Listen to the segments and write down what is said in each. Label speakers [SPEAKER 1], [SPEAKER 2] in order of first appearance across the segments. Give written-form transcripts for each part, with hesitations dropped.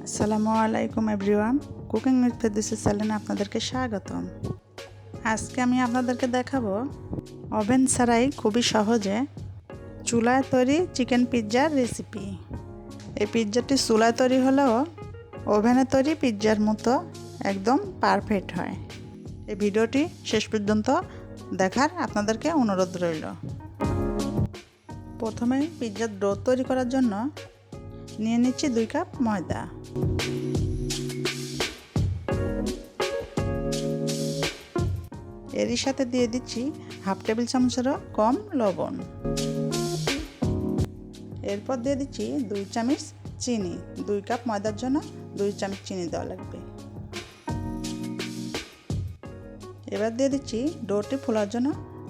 [SPEAKER 1] আসসালামু আলাইকুম everyone, cooking with Ferdousi চ্যানেলে আপনাদেরকে স্বাগতম। আজকে আমি আপনাদেরকে দেখাবো ওভেন ছাড়াই খুবই সহজে চুলায় তৈরি চিকেন পিৎজার রেসিপি। এই পিৎজাটি চুলায় তৈরি হলেও ওভেনে তৈরি পিৎজার মতো একদম পারফেক্ট হয়। এই ভিডিওটি শেষ পর্যন্ত দেখার আপনাদেরকে অনুরোধ রইল। প্রথমে পিৎজার ডো তৈরি করার জন্য নিয়ে নিচ্ছি 2 কাপ ময়দা। এরই সাথে দিয়ে দিচ্ছি হাফ টেবিল চামচেরও কম লবণ। এরপর দিয়ে দিচ্ছি 2 চামচ চিনি। 2 কাপ ময়দার জন্য 2 চামচ চিনি দেওয়া লাগবে। এবার দিয়ে দিচ্ছি ডোটি ফোলার জন্য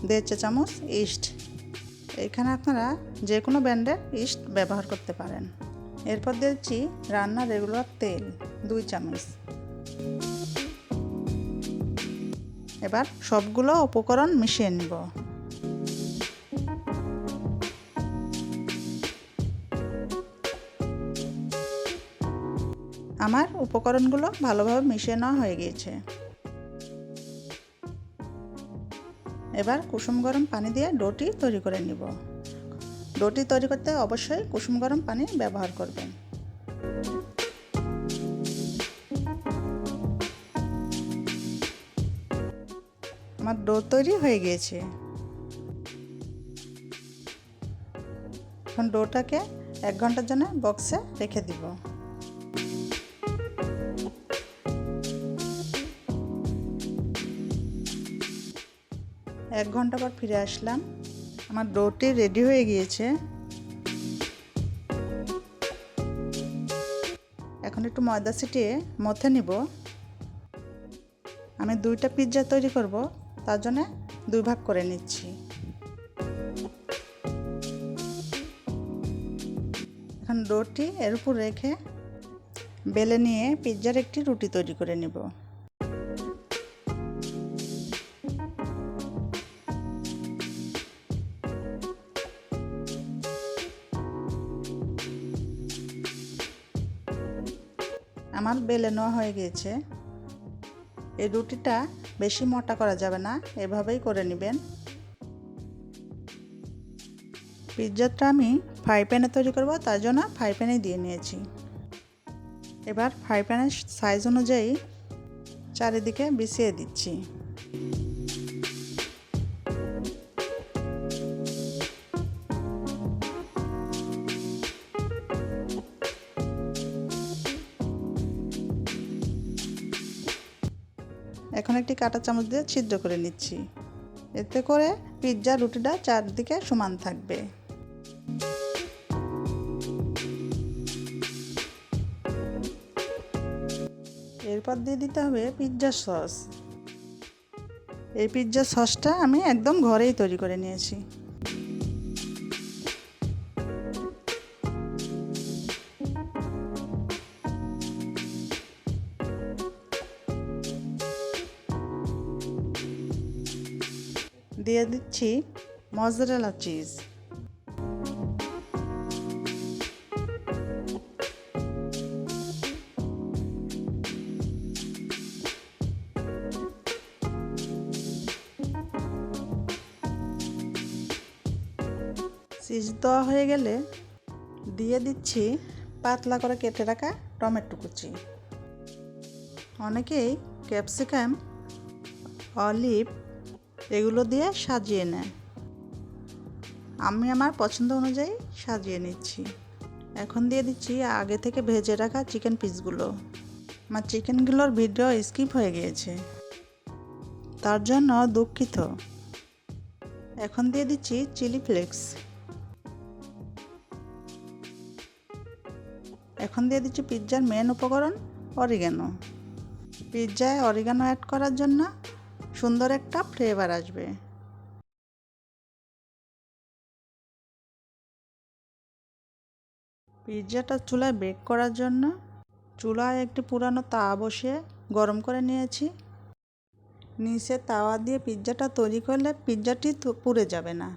[SPEAKER 1] 1.5 চা চামচ ইস্ট। এখানে আপনারা যে কোনো ব্র্যান্ডের ইস্ট ব্যবহার করতে পারেন। এরপর দিয়ে দিচ্ছি রান্নার রেগুলার তেল 2 চামচ। এবার সবগুলো উপকরণ মিশিয়ে নিব। আমার উপকরণগুলো ভালোভাবে মিশিয়ে নেওয়া হয়ে গিয়েছে। এবার কুসুম গরম পানি দিয়ে ডোটি তৈরি করে নিব। ডোটি তৈরি করতে অবশ্যই কুসুম গরম পানি ব্যবহার করবেন। আমার ডো তৈরি হয়ে গিয়েছে। এখন ডোটাকে 1 ঘন্টার জন্য বক্সে রেখে দিব। এক ঘন্টা পর ফিরে আসলাম। আমার ডোটি রেডি হয়ে গিয়েছে। এখন একটু ময়দা ছিটিয়ে মথে নিব। আমি 2টা পিৎজা তৈরি করব, তার জন্য 2 ভাগ করে নিচ্ছি। এখন ডোটি এর উপর রেখে বেলে নিয়ে পিৎজার একটি রুটি তৈরি করে নেব। আমার বেলে নেওয়া হয়ে গিয়েছে। এই রুটিটা বেশি মোটা করা যাবে না, এভাবেই করে নেবেন। পিৎজাটা আমি ফ্রাই প্যানে তৈরি করব, তার জন্য ফ্রাই প্যানে দিয়ে নিয়েছি। এবার ফ্রাই প্যানের সাইজ অনুযায়ী চারিদিকে বিছিয়ে দিচ্ছি। এখন একটি কাঁটা চামচ দিয়ে ছিদ্র করে নিচ্ছি। এতে করে পিৎজা রুটিটা চারদিকে সমান থাকবে। এরপর দিয়ে দিতে হবে পিৎজা সস। এই পিৎজা সসটা আমি একদম ঘরেই তৈরি করে নিয়েছি। দিয়ে দিচ্ছি মজরেলা চিজ। চিজ দেওয়া হয়ে গেলে দিয়ে দিচ্ছি পাতলা করে কেটে রাখা টমেটো কুচি। অনেকেই ক্যাপসিকাম, অলিভ এগুলো দিয়ে সাজিয়ে নেয়। আমি আমার পছন্দ অনুযায়ী সাজিয়ে নিচ্ছি। এখন দিয়ে দিচ্ছি আগে থেকে ভেজে রাখা চিকেন পিসগুলো। আমার চিকেনগুলোর ভিডিও স্কিপ হয়ে গিয়েছে, তার জন্য দুঃখিত। এখন দিয়ে দিচ্ছি চিলি ফ্লেক্স। এখন দিয়ে দিচ্ছি পিৎজার মেন উপকরণ অরিগানো। পিৎজায় অরিগানো অ্যাড করার জন্য সুন্দর একটা ফ্লেভার আসবে। পিৎজাটা চুলায় বেক করার জন্য চুলায় একটি পুরানো তাওয়া বসিয়ে গরম করে নিয়েছি। নিচে তাওয়া দিয়ে পিৎজাটা তৈরি করলে পিৎজাটি পুড়ে যাবে না।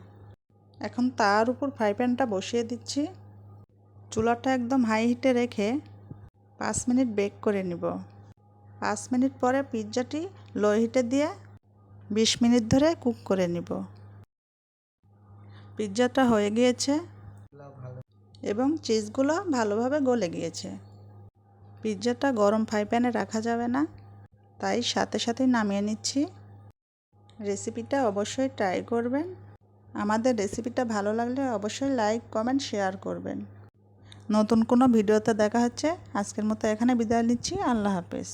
[SPEAKER 1] এখন তাওয়ার উপর ফ্রাই প্যানটা বসিয়ে দিচ্ছি। চুলাটা একদম হাই হিটে রেখে 5 মিনিট বেক করে নিব। 5 মিনিট পরে পিৎজাটি লো হিটে দিয়ে 20 মিনিট ধরে কুক করে নিব। পিৎজাটা হয়ে গিয়েছে এবং চিজগুলো ভালোভাবে গলে গিয়েছে। পিৎজাটা গরম ফ্রাই প্যানে রাখা যাবে না, তাই সাথে সাথেই নামিয়ে নিচ্ছি। রেসিপিটা অবশ্যই ট্রাই করবেন। আমাদের রেসিপিটা ভালো লাগলে অবশ্যই লাইক, কমেন্ট, শেয়ার করবেন। নতুন কোনো ভিডিওতে দেখা হচ্ছে। আজকের মতো এখানে বিদায় নিচ্ছি। আল্লাহ হাফেজ।